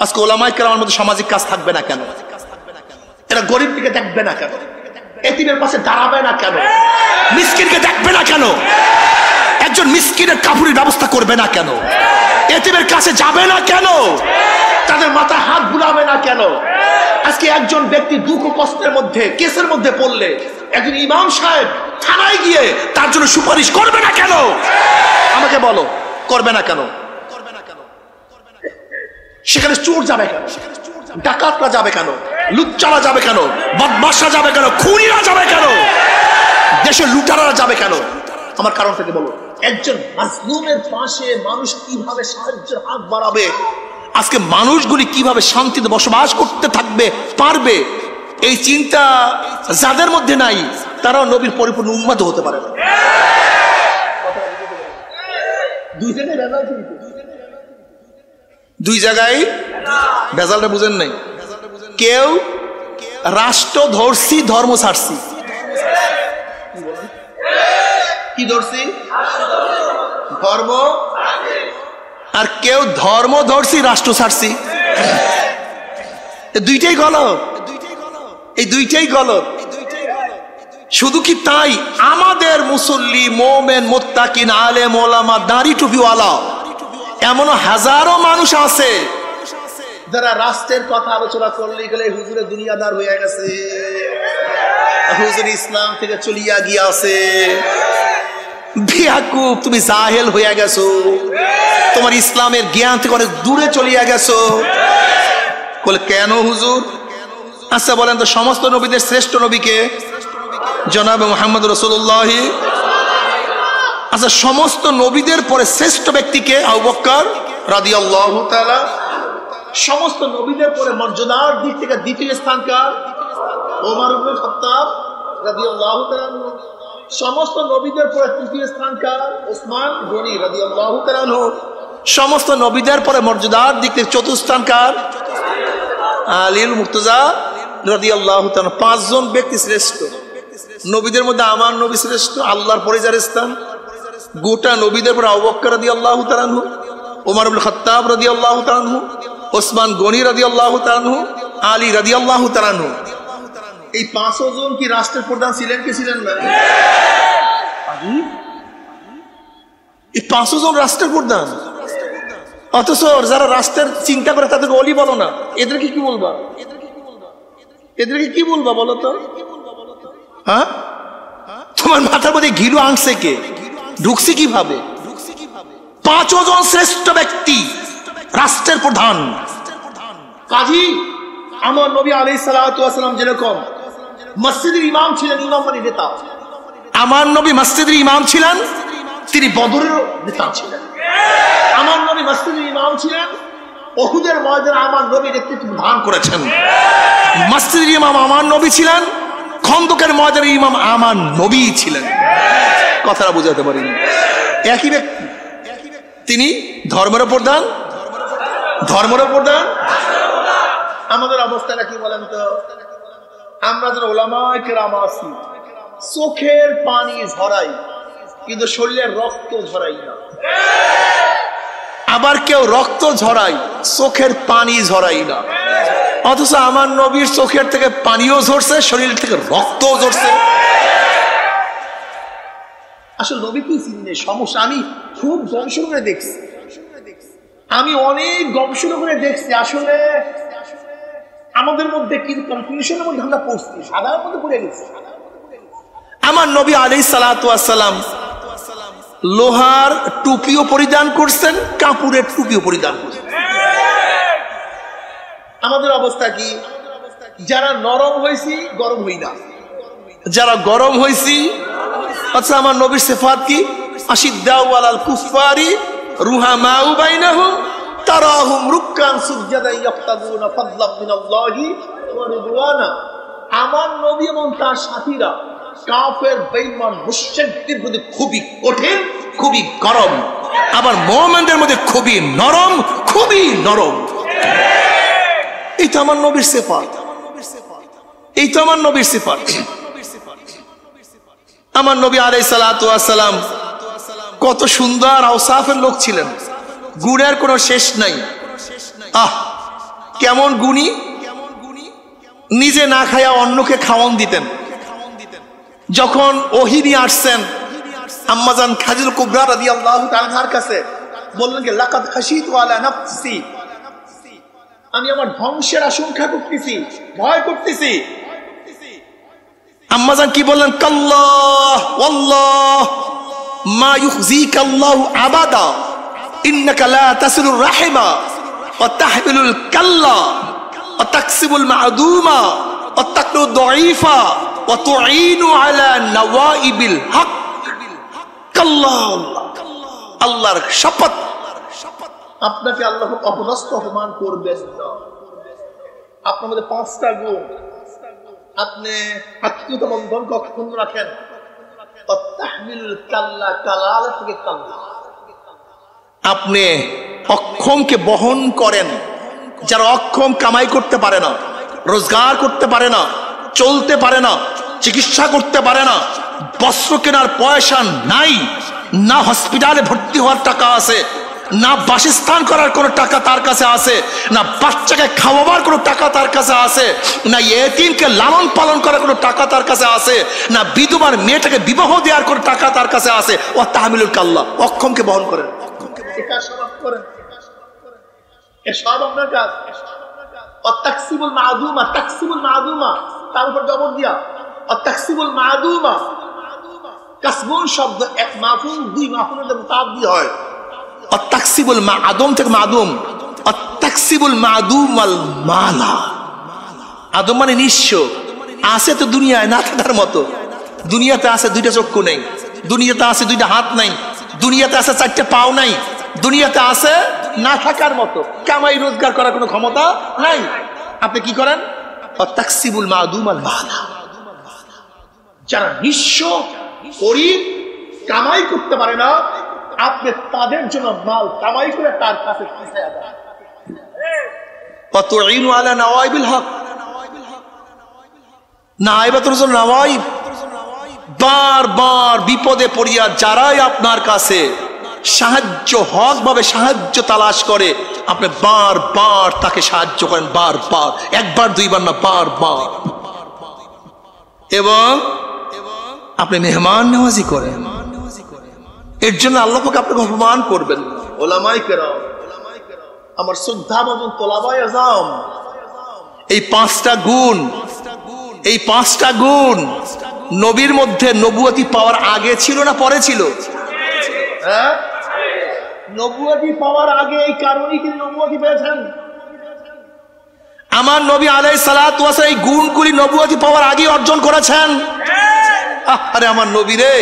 আজকে ওলামায়ে কেরামের মধ্যে সামাজিক কাজ থাকবে না কেন? এরা গরিব দিকে দেখবে না কেন? এতিমের পাশে দাঁড়াবে না কেন? মিসকিনকে দেখবে না কেন? একজন মিসকিনের কাপড়ের ব্যবস্থা করবে না কেন? এতিমের কাছে যাবে না কেন? তাদের মাথা হাত বুলাবে না কেন? আজকে একজন ব্যক্তি দুঃখ কষ্টের মধ্যে, কেসের মধ্যে পড়লে একজন ইমাম সাহেব থানায় গিয়ে তার জন্য সুপারিশ করবে না কেন? আমাকে বলো, করবে না কেন? সেখানে চোর যাবে কেন? ডাকাতরা যাবে কেন? লুচ্চারা যাবে কেন? বদমাশরা যাবে কেন? খুনিরা যাবে কেন? দেশের লুটারারা যাবে কেন? আমার কারণ থেকে বলো। একজন মাজলুমের পাশে মানুষ কিভাবে সাহায্যের হাত বাড়াবে, আজকে মানুষগুলি কিভাবে শান্তিতে বসবাস করতে থাকবে পারবে, এই চিন্তা যাদের মধ্যে নাই তারাও নবীর পরিপূর্ণ উম্মত হতে পারে না। দুই জায়গায় ভেজালটা বুঝেন নাই। কেউ রাষ্ট্র ধরছি, ধর্ম ছাড়ছি। কি ধরছি? ধর্ম। আর কেউ ধর্ম ধরছি, রাষ্ট্র ছাড়ছি। দুইটাই গলত, এই দুইটাই গলত। শুধু কি তাই, আমাদের মুসল্লি, মোমেন, মুত্তাকিন, আলেম, ওলামা, দাড়ি টুপিওয়ালা এমন হাজারো মানুষ আছে যারা রাষ্ট্রের কথা আলোচনা করলে গেলে হুজুরে দুনিয়াদার হয়ে গেছে, হুজুর ইসলাম থেকে চলিয়া গিয়াছে। বেয়াকুব, তুমি জাহেল হয়ে গেছো, তোমার ইসলামের জ্ঞান থেকে অনেক দূরে চলিয়া গেছো। বলে কেন হুজুর? আচ্ছা বলেন তো, সমস্ত নবীদের শ্রেষ্ঠ নবীকে? জনাবে মুহাম্মদ রাসূলুল্লাহ। আচ্ছা, সমস্ত নবীদের পরে শ্রেষ্ঠ ব্যক্তিকে? আবু বকর রাদিয়াল্লাহু তাআলা। সমস্ত নবীদের পরে মর্যাদার দিক থেকে দ্বিতীয় স্থান কার? ওমর ইবনে খাত্তাব রাদিয়াল্লাহু তাআলা। সমস্ত নবীদের পরে তৃতীয় স্থান কার? ওসমান গনি রাদিয়াল্লাহু তাআলা। সমস্ত নবীদের পরে মর্যাদার দিক থেকে চতুর্থ স্থান কার? আলীল মুর্তজা রাদিয়াল্লাহু তাআলা। পাঁচজন ব্যক্তি শ্রেষ্ঠ নবীদের মধ্যে। আমার নবী শ্রেষ্ঠ, আল্লাহর পরে যার স্থান। গোটা নবীদের পরে আবু বকর রাদিয়াল্লাহু তাআলা, ওমর ইবনে খাত্তাব রাদিয়াল্লাহু তাআলা, ওসমান গনি রাদিয়াল্লাহু তাআলা, আলী রাদিয়াল্লাহু তাআলা। এই পাঁচজন কি রাষ্ট্রের প্রধান ছিলেন কি ছিলেন না? এই পাঁচজন রাষ্ট্রের প্রধান, অথচ যারা রাষ্ট্রের চিন্তা করে তাদেরকে অলি বলো না। এদেরকে কি বলবা? এদেরকে কি বলবা বলো তো? হ্যাঁ, তোমার মাথার মধ্যে ঘিলু আনছে কে? ঢুকছে কিভাবে? পাঁচজন শ্রেষ্ঠ ব্যক্তি রাষ্ট্রের প্রধান। কাজী আমার নবী আলাইহিস সালাতু ওয়াস সালাম যেরকম মসজিদের ইমাম ছিলেন, ইমাম মানে নেতা। আমার নবী মসজিদের ইমাম ছিলেন, তিনি বদরের নেতা ছিলেন। আমার নবী মসজিদের ইমাম ছিলেন, উহুদের ময়দানে আমার নবী নেতৃত্ব দান করেছেন। মসজিদের ইমাম আমার নবী ছিলেন, খন্দকের ময়দানের ইমাম আমার নবী ছিলেন। কথাটা বুঝাতে পারিনি। একই ব্যক্তি, তিনি ধর্মের প্রধান, ধর্মের প্রধান। আমাদের অবস্থাটা কি বলেন তো? আমরা যারা ওলামায়ে কেরাম আছি, চোখের পানি ঝরাই কিন্তু শরীরের রক্ত ঝরাই না। আবার কেউ রক্ত ঝরাই, চোখের পানি ঝরাই না। অথচ আমার নবীর চোখের থেকে পানিও ঝরছে, শরীর থেকে রক্তও ঝরছে। আসলে নবী কি চিনে সমস্যা? আমি খুব গবেষণা করে দেখছি, আমি অনেক গবেষণা করে দেখছি। আসলে আমাদের মধ্যে কিন্তু কনফিউশনের মধ্যে আমরা পড়ছি, সাধারণ মধ্যে পড়ে গেছি। আমার নবী আলাইহিস সালাতু ওয়াস সালাম লোহার টুপিও পরিধান করছেন, কাপড়ের টুপিও পরিধান করছেন। আমাদের অবস্থা কি? যারা নরম হয়েছি গরম হই না, যারা গরম হয়েছি। আচ্ছা, আমার নবীর সিফাত কি? আশিদ্দাউ আলাল কুফারি রুহামাউ বাইনাহুম তারাহুম রুককান সুজদান ইয়াফতাগুনা ফাদলাম মিনাল্লাহি ওয়া রিদওয়ানা। আমার নবী এবং তার সাথীরা কাফের, বেঈমান, মুশরিকদের মধ্যে খুবই কঠিন, খুবই গরম, আবার মুমিনদের মধ্যে খুবই নরম, খুবই নরম। এই তো আমার নবীর সিফাত, এই তো আমার নবীর সিফাত। আমার নবী আলাইহিস সালাতু ওয়াস সালাম কত সুন্দর আওসাফের লোক ছিলেন, গুণের কোনো শেষ নাই। কেমন গুণী, নিজে না খায়া অন্যকে খাওয়ান দিতেন। যখন ওহী নিয়ে আসছেন আম্মাজান খাদিজা কুবরা রাদিয়াল্লাহু তাআলা আনহার কাছে, বললেন যে লাকাদ খাশিতু আলা নাফসি, আমি আমার ধ্বংসের আশঙ্কা করতেছি, ভয় করতেছি। আম্মাজান কি বললেন? কাল্লাহ ওয়াল্লাহ মা ইউখজিকা আল্লাহু আবাদা ইন্নাকা লা তাসিলুর রাহিমা ওয়া তাহমিলুল কাল্লা ওয়া তাকসিবুল মা'দুমা ওয়া তাকলুদ দাঈফা ওয়া তুঈনু আলা নওয়াইবিল হক। কাল্লাহ, আল্লাহর শপথ, আপনাকে আল্লাহ অপদস্থ অপমান করবেন না। আপনার মধ্যে 5টা গুণ, আপনি আত্মীয়তা বন্ধন অক্ষুণ্ণ রাখেন, আপনি অক্ষমকে বহন করেন। যারা অক্ষম, কামাই করতে পারে না, রোজগার করতে পারে না, চলতে পারে না, চিকিৎসা করতে পারে না, বস্ত্র কেনার পয়সা নাই, না হসপিটালে ভর্তি হওয়ার টাকা আছে, না বাসস্থান করার কোনো টাকা তার কাছে আছে, না বাচ্চাকে খাওয়াবার কোনো টাকা তার কাছে আছে, না ইয়েতিমকে লালন পালন করার কোনো টাকা তার কাছে আছে, না বিধবার মেয়েটাকে বিবাহ দেওয়ার কোনো টাকা তার কাছে আছে। ও তাহমিলুল কাল্লা, অক্ষমকে বহন করেন, এসব আপনার কাজ। তাকসিবুল মা'দুমা, তাকসিবুল মা'দুমা, তার উপর জবর দিয়া তাকসিবুল মা'দুমা। কাসবুন শব্দ এক মাফুল, 2 মাফুলের মুতাআদ্দি হয়। তাকসিবুল মা'দুম থেকে মা'দুম, তাকসিবুল মা'দুম আল মালা। আদম মানে নিঃস্ব, আছে তো দুনিয়ায় না থাকার মতো। দুনিয়াতে আছে 2টা চক্ষু নেই, দুনিয়াতে আছে 2টা হাত নাই, দুনিয়াতে আছে 4টা পাও নাই, দুনিয়াতে আছে না থাকার মতো, কামাই রোজগার করার কোনো ক্ষমতা নাই। আপনি কি করেন? তাকসিবুল মা'দুম আল মালা। যারা নিঃস্ব, গরীব, কামাই করতে পারে না, আপনি তাদের জন্য মাল কামাই করে তার কাছে পৌঁছায়া দেন। ওয়াতুঈনু আলা নওয়াইবিল হক, নাইবাতুল নওয়াইব। বারবার বিপদে পড়িয়া যারাই আপনার কাছে সাহায্য, হক ভাবে সাহায্য তালাশ করে, আপনি বারবার তাকে সাহায্য করেন, বারবার, 1বার 2বার না, বারবার। এবং আপনি মেহমান নওয়াজি করেন। এর জন্য আল্লাহ পাক আপনাকে অপমান করবেন। ওলামায়ে কেরাম, আমার শ্রদ্ধাভাজন তোলাবায়ে আযম, এই 5টা গুণ, এই 5টা গুণ নবীর মধ্যে নবুয়তি পাওয়ার আগে ছিল না পরে ছিল? হ্যাঁ, নবুয়তি পাওয়ার আগে এই কারণেই তিনি নবুয়তি পেয়েছেন। আমার নবী আলাইহিস সালাতু ওয়াস সালাম এই গুণগুলি নবুয়তি পাওয়ার আগে অর্জন করেছেন। আরে আমার নবী রে,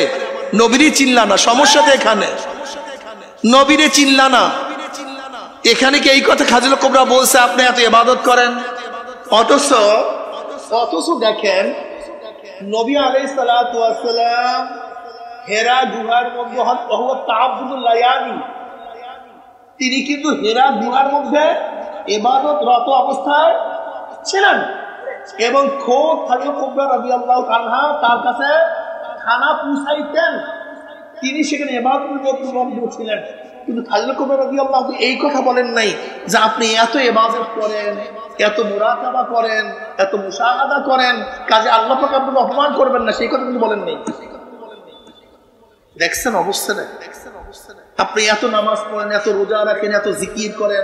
নবীরই চিনলা না, সমস্যা তো এখানে। নবীরে চিনলা না, এখানে কি এই কথা খাদিজা কুবরা বলছে আপনি এত ইবাদত করেন? অথচ দেখেন নবী আলাইহিস সালাতু ওয়াস সালাম হেরা গুহার মধ্যে তিনি কিন্তু হেরা গুহার মধ্যে ইবাদতরত অবস্থায় ছিলেন এবং খোদ খাদিজা কুবরা রাদিয়াল্লাহু আনহা তার কাছে খানা পৌঁছাইতেন, তিনি সেখানে ইবাদত ছিলেন। কিন্তু খাদিজা কুবরা রাদিয়াল্লাহু এই কথা বলেন নাই যে আপনি এত ইবাদত করেন, এত মুরাকাবা করেন, এত মুশাহাদা করেন, কাজে আল্লাহ পাক আপনাকে অপমান করবেন না, সেই কথা কিন্তু বলেন নাই। দেখছেন অবস্থা না? আপনি এত নামাজ পড়েন, এত রোজা রাখেন, এত জিকির করেন,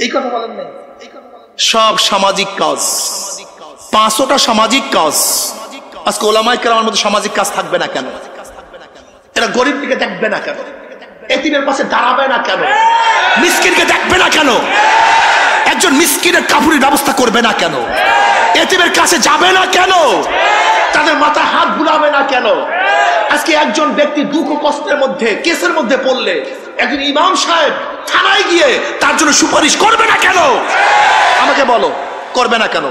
এই কথা বলেন নাই। সব সামাজিক কাজ, 500টা সামাজিক কাজ। আজকে ওলামায়ে কেরামের মধ্যে সামাজিক কাজ থাকবে না কেন? এরা গরিব দিকে দেখবে না কেন? এতিমের পাশে দাঁড়াবে না কেন? মিসকিনকে দেখবে না কেন? একজন মিসকিনের কাপড়ের ব্যবস্থা করবে না কেন? এতিমের কাছে যাবে না কেন? তাদের মাথায় হাত বুলাবে না কেন? আজকে একজন ব্যক্তি দুঃখ কষ্টের মধ্যে, কেসের মধ্যে পড়লে একজন ইমাম সাহেব থানায় গিয়ে তার জন্য সুপারিশ করবে না কেন? আমাকে বলো, করবে না কেন?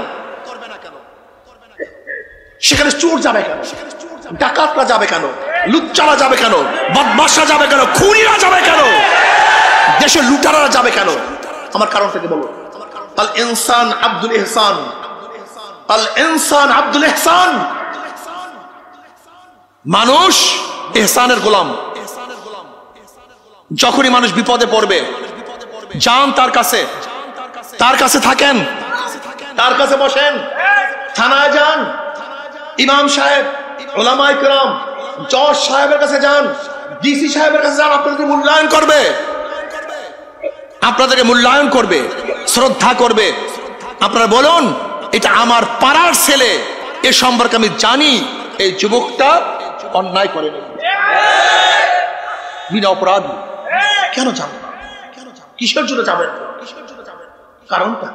সেখানে চোর যাবে কেন? ডাকাতরা যাবে কেন? লুচ্চারা যাবে কেন? বদমাশরা যাবে কেন? খুনিরা যাবে কেন? দেশের লুটারারা যাবে কেন? আমার কারণ থেকে বলো। আল ইনসান আব্দুল ইহসান, আল ইনসান আব্দুল ইহসান। মানুষ ইহসানের গোলাম। যখনই মানুষ বিপদে পড়বে, যান তার কাছে থাকেন। তার কাছে বসেন, থানায় যান, ইমাম সাহেব, উলামায়ে কেরাম, জজ সাহেবের কাছে যান, ডিসি সাহেবের কাছে যান, আপনাদের মূল্যায়ন করবে, আপনাদেরকে মূল্যায়ন করবে, শ্রদ্ধা করবে। আপনারা বলুন এটা আমার পাড়ার ছেলে, এ সম্পর্কে আমি জানি এই যুবকটা অন্যায় করেনি, বিনা অপরাধ। কেন যাবেন? কিসের জন্য যাবেন? কারণটা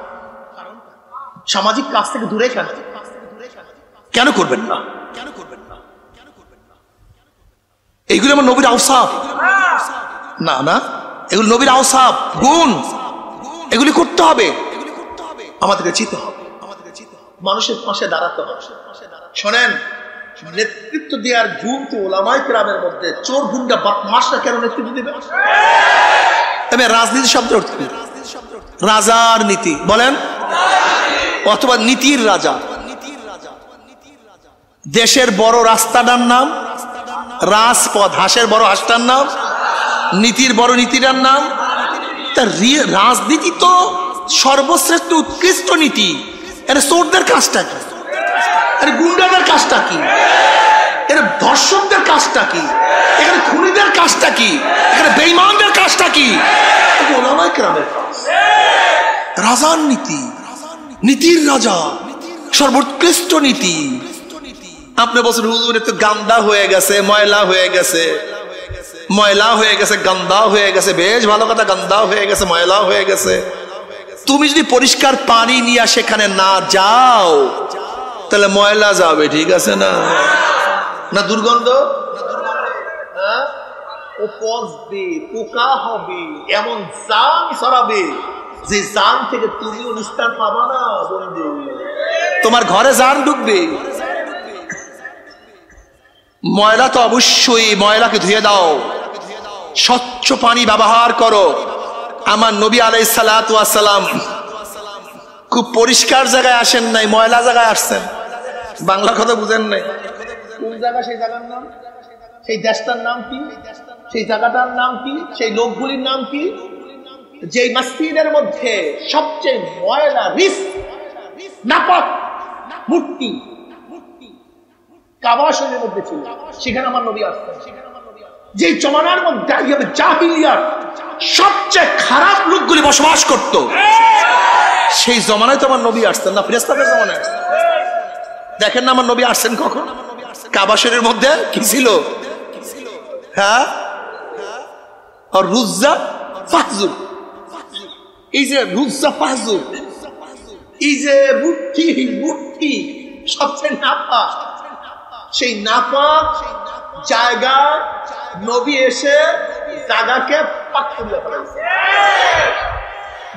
সামাজিক কাজ থেকে দূরে কেন করবেন না? এইগুলো আমার নবীর আওসাফ না, না এগুলো নবীর আওসাফ, গুণ, এগুলি করতে হবে, আমাদেরকে চিন্তা হবে, মানুষের পাশে দাঁড়াতে হবে। শোনেন, নেতৃত্ব দেওয়ার গুণ তো ওলামায়ে কেরামের মধ্যে। চোর গুন্ডা বদমাশরা কেন নেতৃত্ব দেবে? তবে রাজনীতি শব্দ অর্থ কি? রাজার নীতি বলেন, অথবা নীতির রাজা। দেশের বড় রাস্তাটার নাম রাজপথ, হাঁসের বড় হাঁসটার নাম, নীতির বড় নীতিটার নাম। তার রাজনীতি তো সর্বশ্রেষ্ঠ উৎকৃষ্ট নীতি। এর চোরদের কাজটা কি? এর গুন্ডাদের কাজটা কি? এর ধর্ষকদের কাজটা কি? এখানে খুনিদের কাজটা কি? এখানে বেঈমানদের কাজটা কি? ওলামায়ে কেরামের কাজ। রাজার নীতি, নীতির রাজা, সর্বোৎকৃষ্ট নীতি। আপনি বলছেন হুজুর তো গান্দা হয়ে গেছে, ময়লা হয়ে গেছে, ময়লা হয়ে গেছে, গান্দা হয়ে গেছে। বেশ ভালো কথা, গান্দা হয়ে গেছে, ময়লা হয়ে গেছে। তুমি যদি পরিষ্কার পানি নিয়ে সেখানে না যাও তাহলে ময়লা যাবে, ঠিক আছে না? না দুর্গন্ধ, ও পচবে, পোকা হবে, এমন জাম ছড়াবে যে জাম থেকে তুমিও নিস্তার পাবা না বন্ধু, তোমার ঘরে জাম ঢুকবে। ময়লা তো অবশ্যই, ময়লাকে ধুয়ে দাও, স্বচ্ছ পানি ব্যবহার করো। আমার নবী আলাইহিস সালাতু ওয়াস সালাম খুব পরিষ্কার জায়গায় আসেন নাই, ময়লা জায়গায় আসছেন। বাংলা কথা বুঝেন নাই? কোন জায়গা? সেই জায়গার নাম, সেই দেশটার নাম কি, সেই জায়গাটার নাম কি, সেই লোকগুলির নাম কি? যে মসজিদের মধ্যে সবচেয়ে ময়লা, রিস, নাপাক মূর্তি কাবা শরীফের মধ্যে ছিল, সেখানে আমার নবী আসতেন। যে জমানার মধ্যে জাহিলিয়াত সবচেয়ে খারাপ লোকগুলি বসবাস করত, সেই জমানায় তো আমার নবী আসতেন না, ফেরেশতাদের জমানায়। দেখেন না আমার নবী আসছেন কখন? কাবা শরীফের মধ্যে কি ছিল? হ্যাঁ, আর রুজ্জা ফাহজুর, এই যে রুজ্জা ফাহজুর, এই যে মূর্তি সবচেয়ে নাপাক, সেই নাপাক জায়গায় নবী এসে জায়গাকে পাক করিয়া ফেলেছে।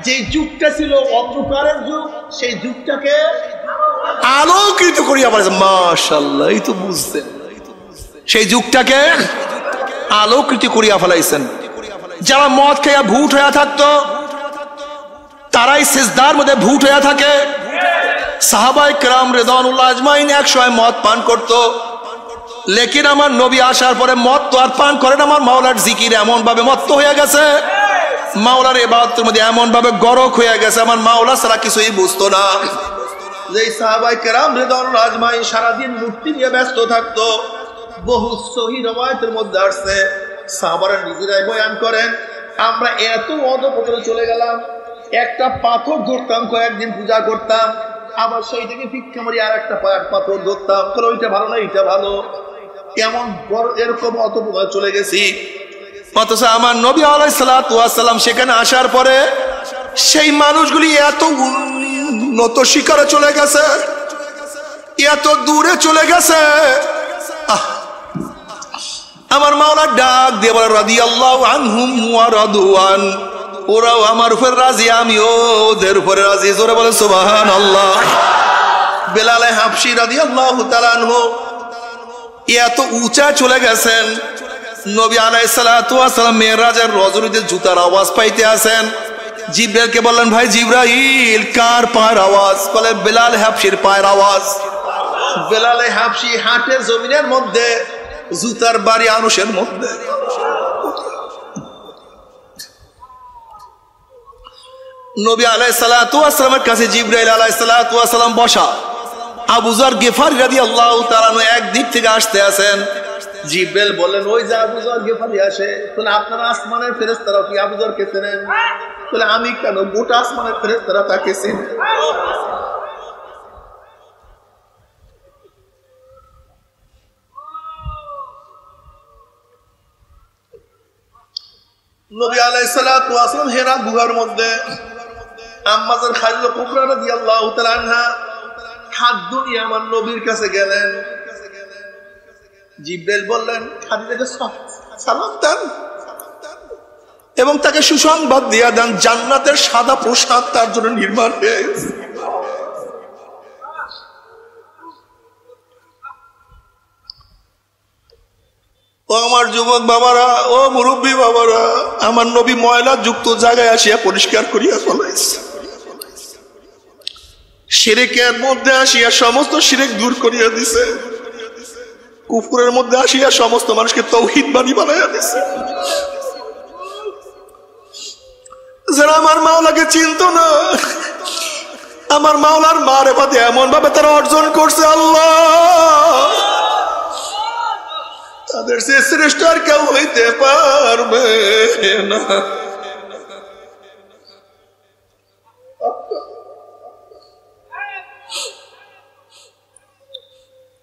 যে যুগটা ছিল অন্ধকারের যুগ, সেই যুগটাকে আলোকিত করিয়া ফেলেছে। মাশাআল্লাহ, এই তো বুঝছেন, সেই যুগটাকে আলোকিত করিয়া ফেলাইছেন। যারা মদ খেয়া ভূত হইয়া থাকতো তারাই সিজদার মধ্যে ভূত হইয়া থাকে। সাহাবায়ে কেরাম রিদওয়ানুল্লাহ আজমাইন একসময় মদ পান করতো, লেকিন আমার নবী আসার পরে মদ তো আর পান করেন। আমার মাওলার জিকির এমন ভাবে মত্ত হয়ে গেছে, মাওলার ইবাদতের মধ্যে এমন ভাবে গরক হয়ে গেছে, আমার মাওলা ছাড়া কিছুই বুঝতো না। যে সাহাবায়ে কেরাম রিদওয়ানুল্লাহ আজমাইন সারাদিন মূর্তি নিয়ে ব্যস্ত থাকতো। বহু সহিহ রওয়ায়াতের মধ্যে আসছে, সাহাবারা নিজেরাই বয়ান করেন, আমরা এত অধপতনে চলে গেলাম, একটা পাথর ধরতাম, কয়েকদিন পূজা করতাম, আবার সেই থেকে ভিক্ষা মারি আর একটা পাথর ধরতাম, ওইটা ভালো না এটা ভালো, কেমন বড় এরকম অধপতনে চলে গেছি। অথচ আমার নবী আলাইহিস সালাতু ওয়াস সালাম সেখানে আসার পরে সেই মানুষগুলি এত উন্নত শিখরে চলে গেছে, এত দূরে চলে গেছে। আমার মাওলা ডাক দিয়ে বলে রাদিয়াল্লাহু আনহুম ওয়া রাদওয়ান, ওরাও আমার উপর রাজি, আমিও ওদের উপরে রাজি। জোরে বলে সুবহানাল্লাহ। বেলাল হাবশী রাদিয়াল্লাহু তাআলা আনহু এত উঁচা চলে গেছেন, নবী আলাইহিস সালাতু ওয়াস সালাম মেরাজের রজনীতে জুতার আওয়াজ পাইতে আছেন। জিবরাইলকে বললেন, ভাই জিবরাইল, কার পায়ের আওয়াজ? বলে বেলাল হাবশীর পায়ের আওয়াজ। বেলাল হাবশী হাঁটে জমিনের মধ্যে, জুতার বাড়ি আনুষের মধ্যে। নবী আলাইহিসসালাতু ওয়াস সালামের কাছে জিবরাইল আলাইহিসসালাতু ওয়াস সালাম বসা। আবু যর গিফারি রাদিয়াল্লাহু তাআলা এক দিক থেকে আসতে আছেন। জিবরাইল বললেন, ওই যে আবু যর গিফারি আসে। বলে, আপনারা আসমানের ফেরেশতারা কি আবু যরকে চেনেন? বলে, আমি কেন, গোটা আসমানের ফেরেশতারা তাকে চেনে। নবী আলাইহিসসালাতু ওয়াস সালাম হেরা গুহার মধ্যে আম্মা জান খাদিজা কুবরা রাদিয়াল্লাহু তাআলা আনহা খাদ্য নিয়ে আমার নবীর কাছে গেলেন। জিবরাইল বললেন, খাদিজাকে সালাম দেন এবং তাকে সুসংবাদ দিয়া দেন, জান্নাতের সাদা পোশাক তার জন্য নির্মাণ হয়েছে। ও আমার যুবক বাবারা, ও মুরব্বী বাবারা, আমার নবী ময়লা যুক্ত জায়গায় আসিয়া পরিষ্কার করিয়া ফেলাইছে। শিরকের মধ্যে আসিয়া সমস্ত শিরক দূর করিয়া দিছে। কুফরের মধ্যে আসিয়া সমস্ত মানুষকে তাওহীদ বানাইয়া দিছে। যারা আমার মাওলাকে চিনত না, আমার মাওলার মারেফাত এমন ভাবে তারা অর্জন করছে, আল্লাহ তাদের সে শ্রেষ্ঠ আর কেউ হইতে পারবে না।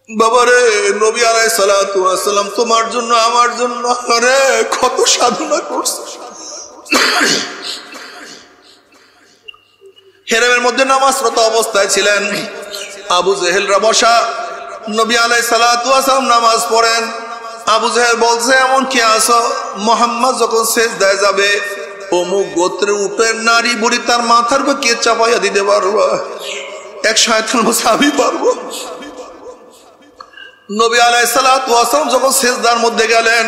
বাবারে, নবী আলাইহিসসালাতু ওয়াস সালাম তোমার জন্য আমার জন্য আরে কত সাধনা করছে। হেরেমের মধ্যে নামাজরত অবস্থায় ছিলেন। আবু জেহেলরা বসা, নবী আলাইহিসসালাতু ওয়াস সালাম নামাজ পড়েন। আবু জেহেল বলছে, এমন কি আছো, মুহাম্মদ যখন সিজদায় যাবে অমুক গোত্রের উপরে নারী বুড়ি তার মাথার উপর কে চাপাইয়া দিতে পারবা? এক শয়তান বলছে, আমি পারবো। নবী আলাইহিসসালাতু ওয়াস সালাম যখন সিজদার মধ্যে গেলেন,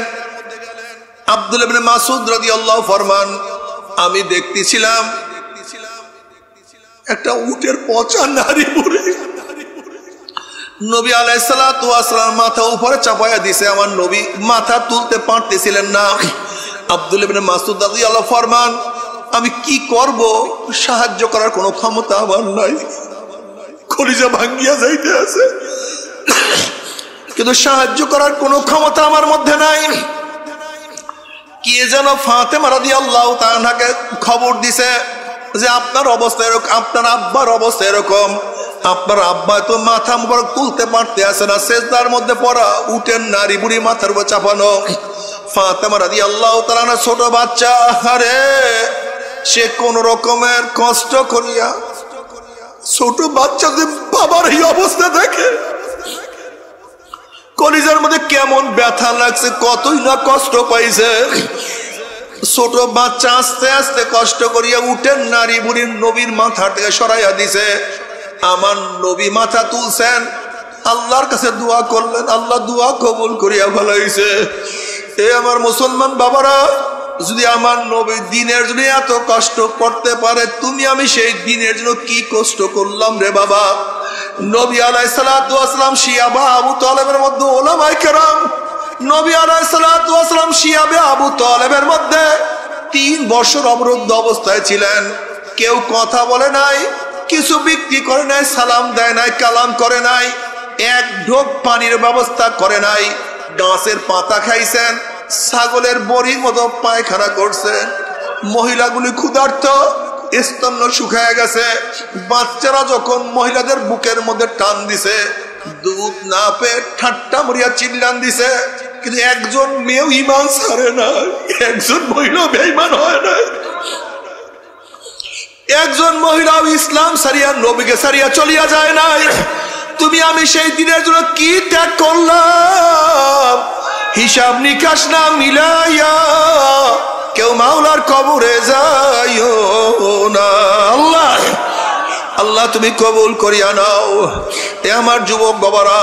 আব্দুল্লাহ ইবনে মাসউদ রাদিয়াল্লাহু ফরমান, আমি দেখতেছিলাম একটা উটের পচা নারী বুড়ি নবী আলাইহিসসালাতু ওয়াস সালাম মাথা উপরে চাপাইয়া দিছে। আমার নবী মাথা তুলতে পারতেছিলেন না। আব্দুল্লাহ ইবনে মাসউদ রাদিয়াল্লাহু ফরমান, আমি কি করব, সাহায্য করার কোনো ক্ষমতা আমার নাই, কলিজা ভাঙ্গিয়া যাইতে আছে, কিন্তু সাহায্য করার কোনো ক্ষমতা আমার মধ্যে নাই। কে যেন ফাতেমা রাদিয়াল্লাহু তাআলাকে খবর দিছে যে আপনার অবস্থা এরকম, আপনার আব্বার অবস্থা এরকম, আপনার আব্বা তো মাথা মুবারক তুলতে পারতে আসে না, সিজদার মধ্যে পড়া, উটের নারী বুড়ি মাথার উপর চাপানো। ফাতেমা রাদিয়াল্লাহু তাআলা ছোট বাচ্চা, আরে সে কোন রকমের কষ্ট করিয়া, ছোট বাচ্চা যে বাবার এই অবস্থা দেখে কলিজার মধ্যে কেমন ব্যথা লাগছে, কতই না কষ্ট পাইছে। ছোট বাচ্চা আস্তে আস্তে কষ্ট করিয়া উঠেন নারী বুড়ির নবীর মাথা থেকে সরাইয়া দিছে। আমার নবী মাথা তুলছেন, আল্লাহর কাছে দোয়া করলেন, আল্লাহ দোয়া কবুল করিয়া ফেলাইছে। এ আমার মুসলমান বাবারা, যদি আমার নবী দিনের জন্য এত কষ্ট করতে পারে, তুমি আমি সেই দিনের জন্য কি কষ্ট করলাম রে বাবা। নবী আলাইহিসসালাতু ওয়াস সালাম শিয়াবা আবু তালেবের মধ্যে উলামায়ে কেরাম, নবী আলাইহিসসালাতু ওয়াস সালাম শিয়াবে আবু তালেবের মধ্যে 3 বছর অবরুদ্ধ অবস্থায় ছিলেন। কেউ কথা বলে নাই, কিছু বিক্রি করে নাই, সালাম দেয় নাই, কালাম করে নাই, এক ঢোক পানির ব্যবস্থা করে নাই। গাছের পাতা খাইছেন, ছাগলের বড়ির মতো পায়খানা করছেন। মহিলাগুলি ক্ষুধার্ত, স্তন্য শুকায় গেছে। বাচ্চারা যখন মহিলাদের বুকের মধ্যে টান দিছে, দুধ না পেয়ে ঠাট্টা মরিয়া চিল্লান দিছে, কিন্তু একজন মেয়েও ঈমান ছাড়ে না, একজন মহিলা বেঈমান হয় না, একজন মহিলাও ইসলাম সারিয়া নবীকে সারিয়া চলিয়া যায় নাই। তুমি আমি সেই দিনের জন্য কি ত্যাগ করলাম, হিসাব নিকাশ না মিলাইয়া কেউ মাওলার কবরে যাইও না। আল্লাহ আল্লাহ তুমি কবুল করিয়া নাও। এ আমার যুবক বাবারা,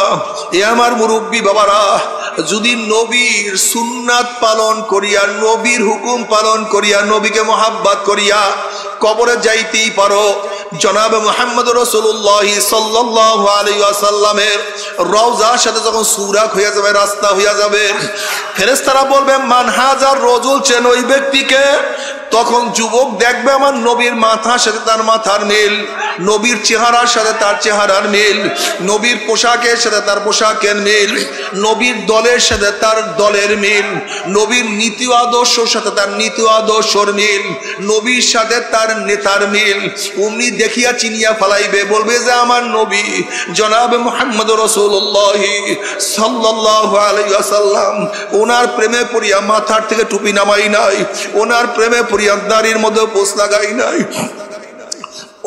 এ আমার মুরব্বী বাবারা, যদি নবীর সুন্নাত পালন করিয়া, নবীর হুকুম পালন করিয়া, নবীকে মোহাব্বত করিয়া কবরে যাইতেই পারো, জনাবে মুহাম্মদ রাসূলুল্লাহ সাল্লাল্লাহু আলাইহি ওয়াসাল্লামের রওজার সাথে যখন সুরাক হইয়া যাবে, রাস্তা হইয়া যাবে, ফেরেশতারা বলবে মান হাজার রজুল, চেন ওই ব্যক্তিকে। তখন যুবক দেখবে আমার নবীর মাথার সাথে তার মাথার মিল, নবীর চেহারার সাথে তার চেহারার মিল, নবীর পোশাকের সাথে তার পোশাকের মিল, নবীর দলের সাথে তার দলের মিল, নবীর নীতি আদর্শের সাথে তার নীতি আদর্শের মিল, নবীর সাথে তার নেতার মিল। অমনি দেখিয়া চিনিয়া ফেলাইবে, বলবে যে আমার নবী জনাবে মুহাম্মদ রাসূলুল্লাহ সাল্লাল্লাহু আলাইহি ওয়াসাল্লাম, ওনার প্রেমে পড়িয়া মাথার থেকে টুপি নামাই নাই, ওনার প্রেমে পড়িয়া দাড়ির মধ্যে পোষ লাগাই নাই,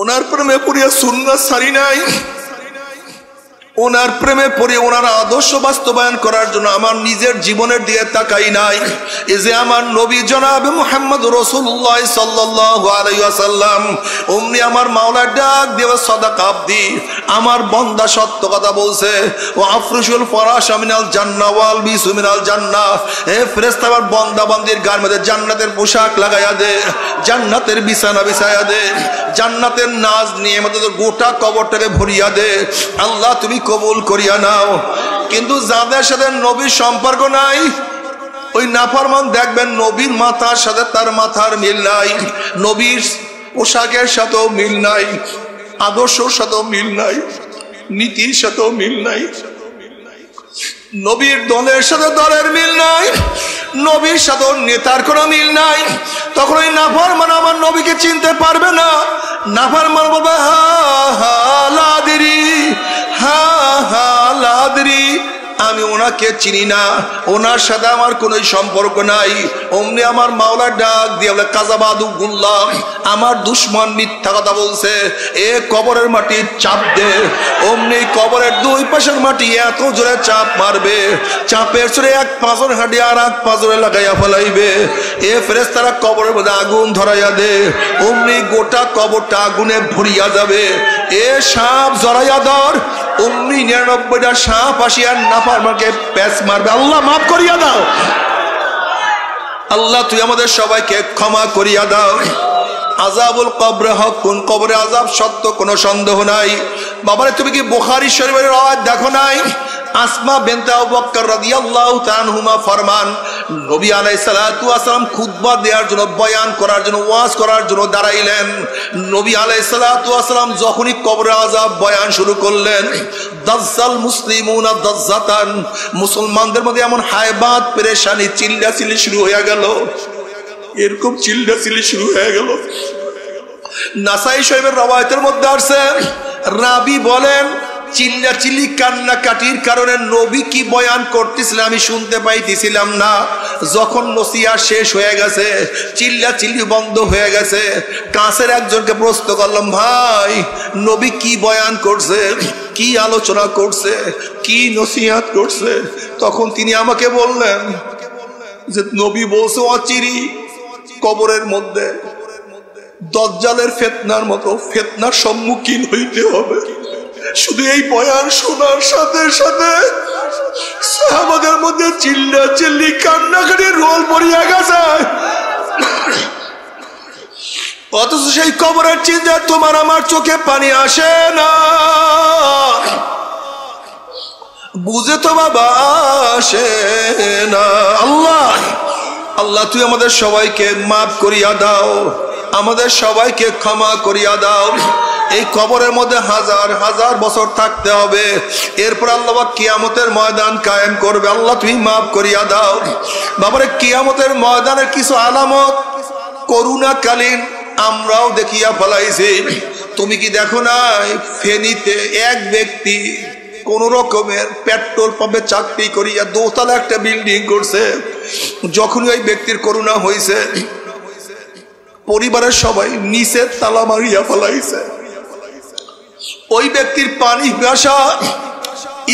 ওনার প্রেমে পড়িয়া সুন্নাত সারি নাই, ওনার প্রেমে পড়ে ওনার আদর্শ বাস্তবায়ন করার জন্য আমার নিজের জীবনের দিকে তাকাই নাই। এই যে আমার নবী জনাবে মুহাম্মদ রাসূলুল্লাহ সাল্লাল্লাহু আলাইহি ওয়াসাল্লাম, অমনি আমার মাওলা ডাক দেবে সাদাকা আবদি, আমার বান্দা সত্য কথা বলছে। ও আফরুশুল ফরাশা মিনাল জান্নাহ ওয়াল বিসু মিনাল জান্নাহ, হে ফেরেশতা আমার বান্দা বান্দির গায়ের মধ্যে জান্নাতের পোশাক লাগাইয়া দে, জান্নাতের বিছানা বিছাইয়া দে, জান্নাতের নাজ নিয়ে আমাদের গোটা কবরটাকে ভরিয়া দে। আল্লাহ তুমি কবুল করিয়া নাও। কিন্তু যাদের সাথে নবীর সম্পর্ক নাই, ওই নাফরমান দেখবেন নবীর মাথার সাথে তার মাথার মিল নাই, নবীর পোশাকের সাথেও মিল নাই, আদর্শের সাথেও মিল নাই, নীতির সাথেও মিল নাই, নবীর দলের সাথে দলের মিল নাই, নবীর সাথে নেতার কোনো মিল নাই। তখন ওই নাফরমান আমার নবীকে চিনতে পারবে না। নাফরমান বলবে হা হা লাদরি, হা হা লাদরি, আমি ওনাকে চিনি না, ওনার সাথে আমার কোনো সম্পর্ক নাই। অমনি আমার মাওলা ডাক দিয়ে বলে কাযাবাদু গুল্লাহ, আমার দুশমন মিথ্যা কথা বলছে, এ কবরের মাটি চাপ দে। অমনি কবরের দুই পাশের মাটি এত জোরে চাপ মারবে, চাপের জোরে এক পাঁজর হাঁটি আর এক পাঁজরে লাগাইয়া ফেলাইবে। এ ফেরেশতারা কবরের মধ্যে আগুন ধরাইয়া দে, অমনি গোটা কবরটা আগুনে ভরিয়া যাবে। এ সাপ জড়াইয়া ধর, অমনি 99টা সাপ আসিয়া নাফরমানকে প্যাঁচ মারবে। আল্লাহ মাফ করিয়া দাও, আল্লাহ তুই আমাদের সবাইকে ক্ষমা করিয়া দাও। আযাবুল কবর হক, কোন কবরে আযাব সত্য, কোনো সন্দেহ নাই। বাবারে তুমি কি বুখারী শরীফের রাওয়ায়াত দেখো নাই? আসমা বিনতে আবু বকর রাদিয়াল্লাহু তাআলা আনহুমা ফরমান, নবী আলাইহিস সালাতু ওয়াস সালাম খুতবা দেওয়ার জন্য, বয়ান করার জন্য, ওয়াজ করার জন্য দাঁড়াইলেন। নবী আলাইহিস সালাতু ওয়াস সালাম যখনই কবরের আযাব বয়ান শুরু করলেন, দাজ্জাল মুসলিমুনা দাজ্জাতান, মুসলমানদের মধ্যে এমন হায়বাত পেরেশানি চিল্লাচিল্লি শুরু হয়ে গেল, এরকম চিল্লাচিল্লি শুরু হয়ে গেল। নাসাই শরীফের রওয়ায়াতের মধ্যে আছে, রাবি বলেন চিল্লাচিল্লি কান্নাকাটির কারণে নবী কি বয়ান করতেছিলেন আমি শুনতে পাইতেছিলাম না। যখন নসিহত শেষ হয়ে গেছে, চিল্লাচিল্লি বন্ধ হয়ে গেছে, কাছের একজনকে প্রশ্ন করলাম, ভাই নবী কি বয়ান করছে, কি আলোচনা করছে, কি নসিহত করছে? তখন তিনি আমাকে বললেন যে নবী বলছে অচিরি কবরের মধ্যে দাজ্জালের ফিতনার মতো ফিতনার সম্মুখীন হইতে হবে। শুধু এই বয়ান শোনার সাথে সাথে সাহাবাদের মধ্যে চিল্লাচিল্লি কান্নাকাটির রোল পড়িয়া গেছে। অথচ সেই কবরের চিন্তা তোমার আমার চোখে পানি আসে না, বুঝে তো বাবা আসে না। আল্লাহ আল্লাহ তুই আমাদের সবাইকে মাফ করিয়া দাও, আমাদের সবাইকে ক্ষমা করিয়া দাও। এই কবরের মধ্যে হাজার হাজার বছর থাকতে হবে, এরপর আল্লাহ কিয়ামতের ময়দান কায়েম করবে। আল্লাহ তুমি মাফ করিয়া দাও। বাবারে কিয়ামতের ময়দানের কিছু আলামত করুণাকালীন আমরাও দেখিয়া ফেলাইছি। তুমি কি দেখো নাই, ফেনীতে এক ব্যক্তি কোন রকমের পেট্রোল পাম্পে চাকরি করিয়া দোতলা একটা বিল্ডিং করছে। যখন ওই ব্যক্তির করোনা হয়েছে, পরিবারের সবাই নিচে তালা মারিয়া ফেলাইছে। ওই ব্যক্তির পানি ভাষা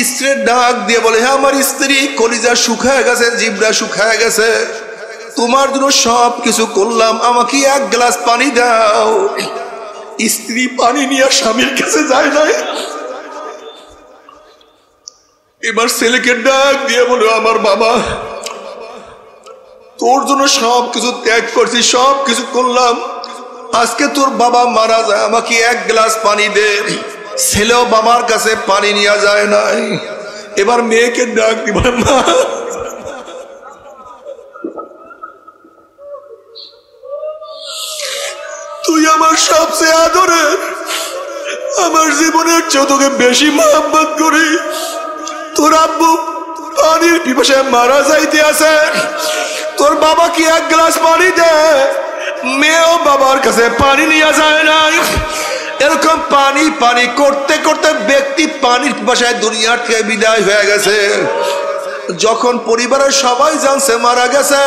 স্ত্রীর ডাক দিয়ে বলে, হ্যাঁ আমার স্ত্রী কলিজা শুকায় গেছে, জিব্রা শুকায় গেছে, তোমার জন্য সব কিছু করলাম, আমাকে এক গ্লাস পানি দাও। স্ত্রী পানি নিয়ে স্বামীর কাছে যায় নাই। এবার ছেলেকে ডাক দিয়ে বলে, আমার বাবা তোর জন্য সব কিছু ত্যাগ করছি, সব কিছু করলাম, আজকে তোর বাবা মারা যায়, আমাকে এক গ্লাস পানি দে। ছেলেও বাবার কাছে পানি নিয়ে যায় নাই। এবার মেয়েকে ডাক দিব, মা তুই আমার সবচেয়ে আদরের, আমার জীবনের চেয়ে তোকে বেশি মহব্বত করি। তোর আব্বু পানির পিপাসায় মারা যাইতে আছে, তোর বাবা কি এক গ্লাস পানি দেয়? মেয়েও বাবার কাছে পানি নিয়ে যায় না। এরকম পানি পানি করতে করতে ব্যক্তি পানির পিপাসায় দুনিয়ার থেকে বিদায় হয়ে গেছে। যখন পরিবারের সবাই জানছে মারা গেছে,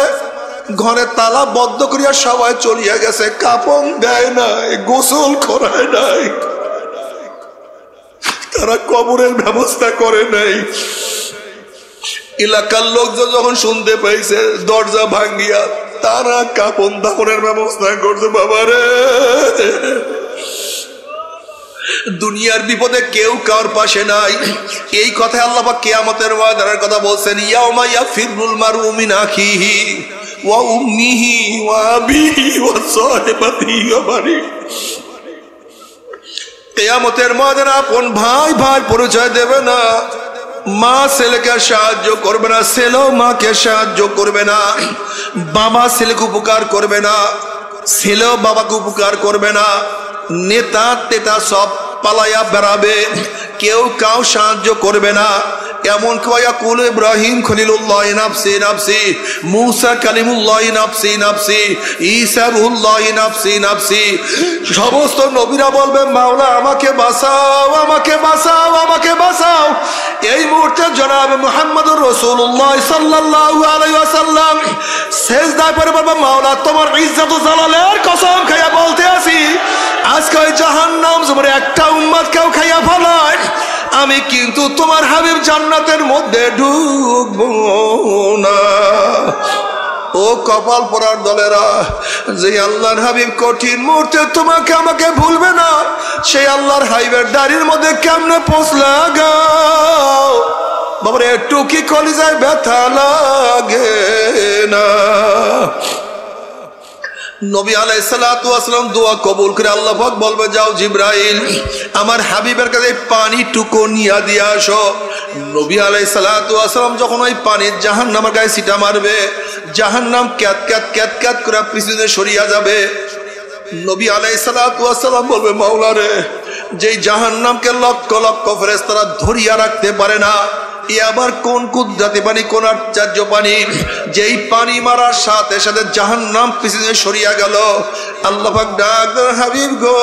ঘরে তালা বদ্ধ করিয়া সবাই চলিয়া গেছে। কাপন দেয় নাই, গোসল করায় নাই, তারা কবরের ব্যবস্থা করে নাই। এলাকার লোকজন যখন শুনতে পাইছে, দরজা ভাঙ্গিয়া তারা কাপন দাপনের ব্যবস্থা করছে। বাবারে, দুনিয়ার বিপদে কেউ কার পাশে নাই। এই কথায় আল্লাহ পাক কিয়ামতের ময়দানের কথা বলছেন, ইয়াউমা ইয়াফিরুল মারউ মিন আখিহি ওয়া উম্মিহি ওয়া আবিহি ওয়া সাহিবাতিহি ওয়া বানিহি। কিয়ামতের ময়দানে আপন ভাই ভাই পরিচয় দেবে না, মা ছেলেকে সাহায্য করবে না, ছেলেও মাকে সাহায্য করবে না, বাবা ছেলেকে উপকার করবে না, ছেলেও বাবাকে উপকার করবে না। নেতা তেতা সব পালাইয়া বেড়াবে, কেউ কাউ সাহায্য করবে না। এমন কুল ইব্রাহিম খলিলুল্লাহ নাফসি নাফসি, মুসা কালিমুল্লাহ নাফসি নাফসি, ঈসা রুহুল্লাহ নাফসি নাফসি। সমস্ত নবীরা বলবে, মাওলা আমাকে বাঁচাও, আমাকে বাঁচাও, আমাকে বাঁচাও। এই মুহূর্তে জনাব মুহাম্মদুর রাসূলুল্লাহ সাল্লাল্লাহু আলাইহি ওয়াসাল্লাম সিজদায় পড়ে বলবে, মাওলা তোমার ইজ্জত ও জালালের কসম খাইয়া বলতে আছি, আজকে ওই জাহান্নাম জমরে একটা উম্মত কেউ খাইয়া ফেলায়, আমি কিন্তু তোমার হাবিব জান্নাতের মধ্যে ঢুকবো না। ও কপাল পরার দলেরা, যে আল্লাহর হাবিব কঠিন মুহূর্তে তোমাকে আমাকে ভুলবে না, সেই আল্লাহর হাবিবের দাড়ির মধ্যে কেমনে পৌঁছলা গাও বাবারে, একটু কি কলিজায় ব্যথা লাগে না? নবী আলাইহিস সালাতু ওয়াস সালাম দোয়া কবুল করে আল্লাহ পাক বলবে, যাও জিবরাইল আমার হাবিবের কাছে পানি টুকু নিয়ে দিয়ে আসো। নবী আলাইহিস সালাতু ওয়াস সালাম যখন ওই পানি জাহান্নামের গায়ে ছিটা মারবে, জাহান্নাম ক্যাত ক্যাত ক্যাত ক্যাত করে পিছনে সরিয়া যাবে। নবী আলাইহিস সালাতু ওয়াস সালাম বলবে, মাওলা রে, যেই জাহান্নামকে লক্ষ লক্ষ ফেরেশতারা ধরিয়া রাখতে পারে না, এ আবার কোন কুদরতি পানি, কোন আশ্চর্য পানি, যেই পানি মারার সাথে সাথে জাহান্নাম পিছনে সরিয়া গেল। আল্লাহ পাক ডাক দেন, হাবিব গো,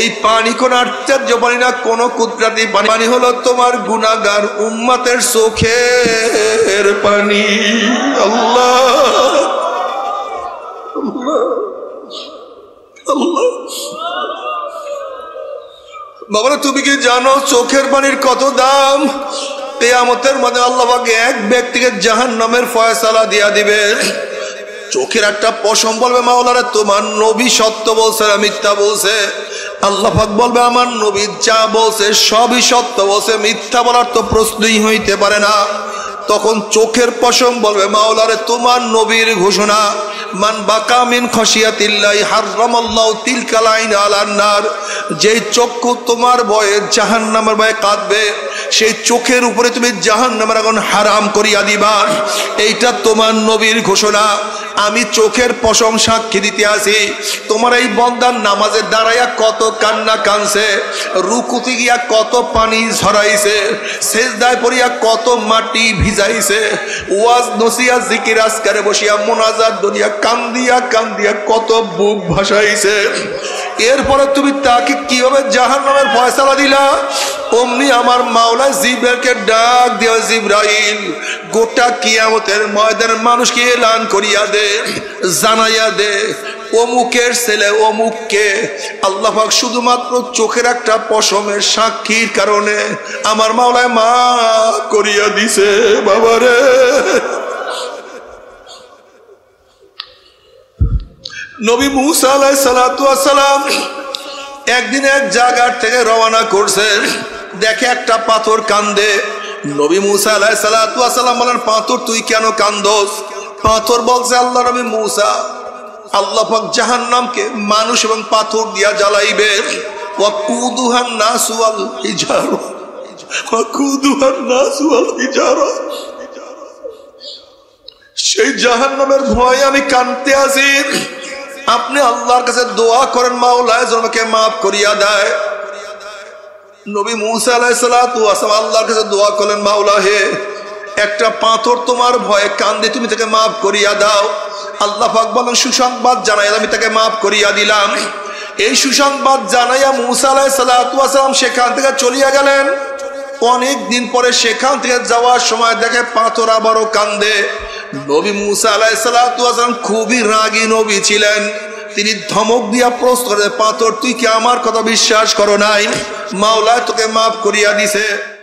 এই পানি কোন আশ্চর্য পানি না, কোন কুদরতি পানি, পানি হলো তোমার গুনাহগার উম্মতের চোখের পানি। আল্লাহ আল্লাহ আল্লাহ। বাবা, তুমি কি জানো চোখের পানির কত দাম? কিয়ামতের মধ্যে আল্লাহ পাক এক ব্যক্তিকে জাহান্নামের ফয়সালা দিয়া দিবে। চোখের একটা পশম বলবে, মাওলানা তোমার নবী সত্য বলছে না মিথ্যা বলছে? আল্লাহ পাক বলবে, আমার নবী যা বলছে সবই সত্য বলছে, মিথ্যা বলার তো প্রশ্নই হইতে পারে না। তখন চোখের পশম বলবে, মাওলারে তোমার নবীর ঘোষণা, মান বাকা মিন খশিয়াতিল্লাহি হারামাল্লাহু তিলকাল আইন আলান নার। যেই চক্ষু তোমার ভয়ে জাহান্নামের ভয়ে কাঁদবে, সেই চোখের উপরে তুমি জাহান্নামের আগুন হারাম করিয়া দিবা। এইটা তোমার নবীর ঘোষণা। আমি চোখের পশম সাক্ষী দিতে আসি, তোমার এই বন্দার নামাজে দাঁড়াইয়া কত কান্না কানছে, রুকুতে গিয়া কত পানি ঝরাইছে, সেজদায় পড়িয়া কত মাটি ভিজাইছে, ওয়াজ নসিয়া জিকির আজকারে বসিয়া মোনাজাত দুনিয়া কান্দিয়া কান্দিয়া কত বুক ভাসাইছে। এরপরে তুমি তাকে কিভাবে জাহান্নামের ফয়সালা দিলা? অমনি আমার মাওলা জিবরাইলকে ডাক দিয়া, জিবরাইল গোটা কিয়ামতের ময়দানের মানুষকে এলান করিয়া দে, জানাইয়া দে, অমুকের ছেলে অমুককে আল্লাহ পাক শুধুমাত্র চোখের একটা পশমের সাক্ষীর কারণে আমার মাওলায় মা করিয়া দিছে। বাবারে, নবী মুসা আলাইহিস সালাতু ওয়াস সালাম একদিন এক জায়গা থেকে রওনা করছেন, দেখে একটা পাথর কান্দে। নবী মুসা আলাইহিস সালাতু ওয়াস সালাম বলেন, পাথর তুই কেন কান্দোস? পাথর বলছে, আল্লাহ নবী মুসা, আল্লাহ পাক জাহান্নামকে মানুষ এবং পাথর দিয়া জ্বালাইবে। ওয়াকুদুহান নাসু ওয়াল হিজারা, ওয়াকুদুহান নাসু ওয়াল হিজারা। সেই জাহান্নামের ভয়ে আমি কাঁদতে আছি। আপনি আল্লাহর কাছে দোয়া করেন মাওলায় জনকে মাফ করিয়া দেয়। নবী মুসা আলাইহিস সালাতু ওয়াস সালাম আল্লাহর কাছে দোয়া করলেন, মাওলা হে, একটা পাথর তোমার ভয়ে কান্দে, তুমি তাকে মাফ করিয়া দাও। আল্লাহ পাক বলেন, সুসংবাদ জানাই আমি তাকে মাফ করিয়া দিলাম। এই সুসংবাদ জানাইয়া মুসা আলাইহিস সালাতু ওয়াস সালাম সেখান থেকে চলিয়া গেলেন। অনেক দিন পরে সেখান থেকে যাওয়ার সময় দেখে পাথর আবারও কান্দে। নবী মুসা আলাইহিস সালাতু ওয়াস সালাম খুবই রাগী নবী ছিলেন। তিনি ধমক দিয়া প্রশ্ন করে, পাথর তুই কি আমার কথা বিশ্বাস করো নাই? মাওলা তোকে মাফ করিয়া দিছে।